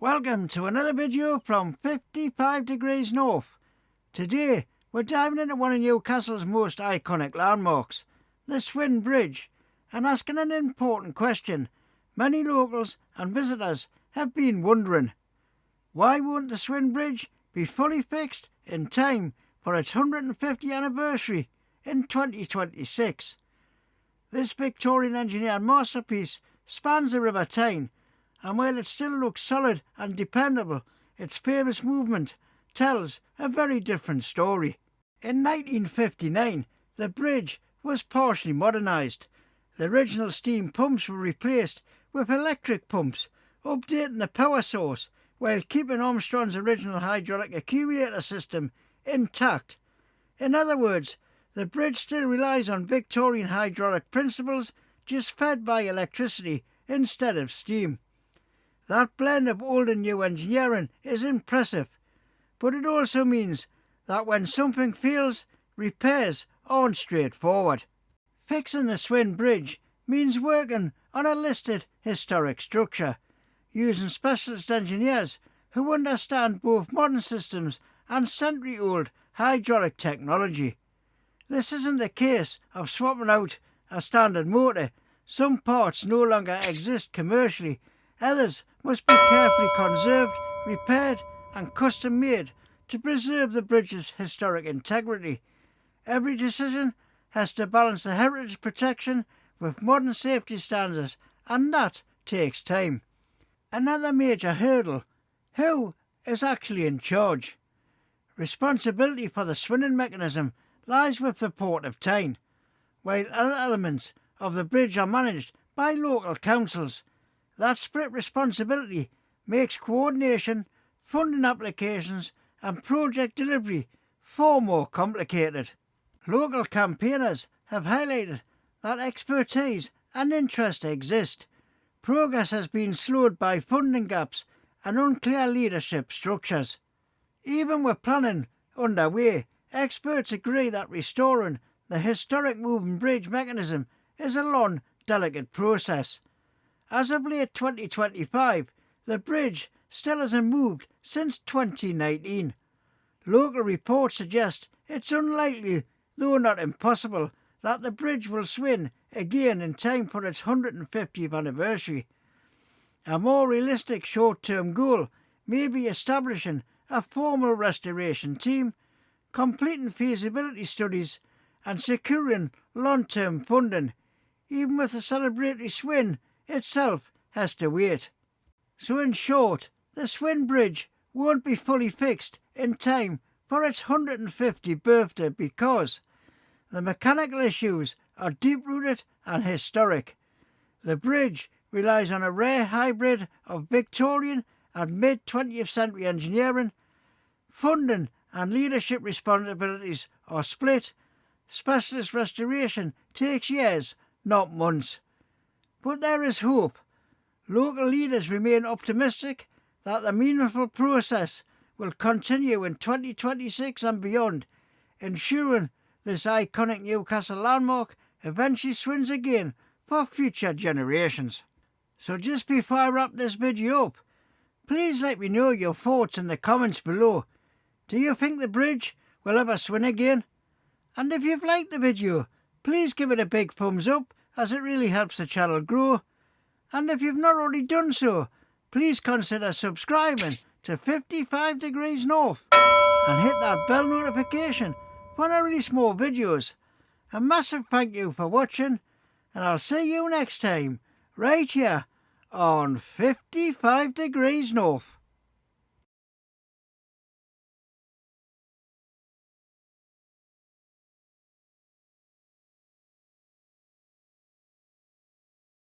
Welcome to another video from 55 degrees north. Today we're diving into one of Newcastle's most iconic landmarks, the Swing Bridge, and asking an important question many locals and visitors have been wondering. Why won't the Swing Bridge be fully fixed in time for its 150th anniversary in 2026? This Victorian engineered masterpiece spans the River Tyne, and while it still looks solid and dependable, its famous movement tells a very different story. In 1959, the bridge was partially modernised. The original steam pumps were replaced with electric pumps, updating the power source while keeping Armstrong's original hydraulic accumulator system intact. In other words, the bridge still relies on Victorian hydraulic principles, just fed by electricity instead of steam. That blend of old and new engineering is impressive, but it also means that when something fails, repairs aren't straightforward. Fixing the Swing Bridge means working on a listed historic structure, using specialist engineers who understand both modern systems and century-old hydraulic technology. This isn't the case of swapping out a standard motor. Some parts no longer exist commercially. Others must be carefully conserved, repaired and custom made to preserve the bridge's historic integrity. Every decision has to balance the heritage protection with modern safety standards, and that takes time. Another major hurdle: who is actually in charge? Responsibility for the swinging mechanism lies with the Port of Tyne, while other elements of the bridge are managed by local councils. That split responsibility makes coordination, funding applications and project delivery far more complicated. Local campaigners have highlighted that expertise and interest exist. Progress has been slowed by funding gaps and unclear leadership structures. Even with planning underway, experts agree that restoring the historic moving bridge mechanism is a long, delicate process. As of late 2025, the bridge still hasn't moved since 2019. Local reports suggest it's unlikely, though not impossible, that the bridge will swing again in time for its 150th anniversary. A more realistic short-term goal may be establishing a formal restoration team, completing feasibility studies and securing long-term funding. Even with the celebratory swing itself has to wait. So in short, the Swing Bridge won't be fully fixed in time for its 150th birthday because the mechanical issues are deep-rooted and historic. The bridge relies on a rare hybrid of Victorian and mid-20th century engineering. Funding and leadership responsibilities are split. Specialist restoration takes years, not months. But there is hope. Local leaders remain optimistic that the meaningful process will continue in 2026 and beyond, ensuring this iconic Newcastle landmark eventually swings again for future generations. So just before I wrap this video up, please let me know your thoughts in the comments below. Do you think the bridge will ever swing again? And if you've liked the video, please give it a big thumbs up, as it really helps the channel grow. And if you've not already done so, please consider subscribing to 55 degrees north and hit that bell notification when I release more videos. A massive thank you for watching, and I'll see you next time right here on 55 degrees north.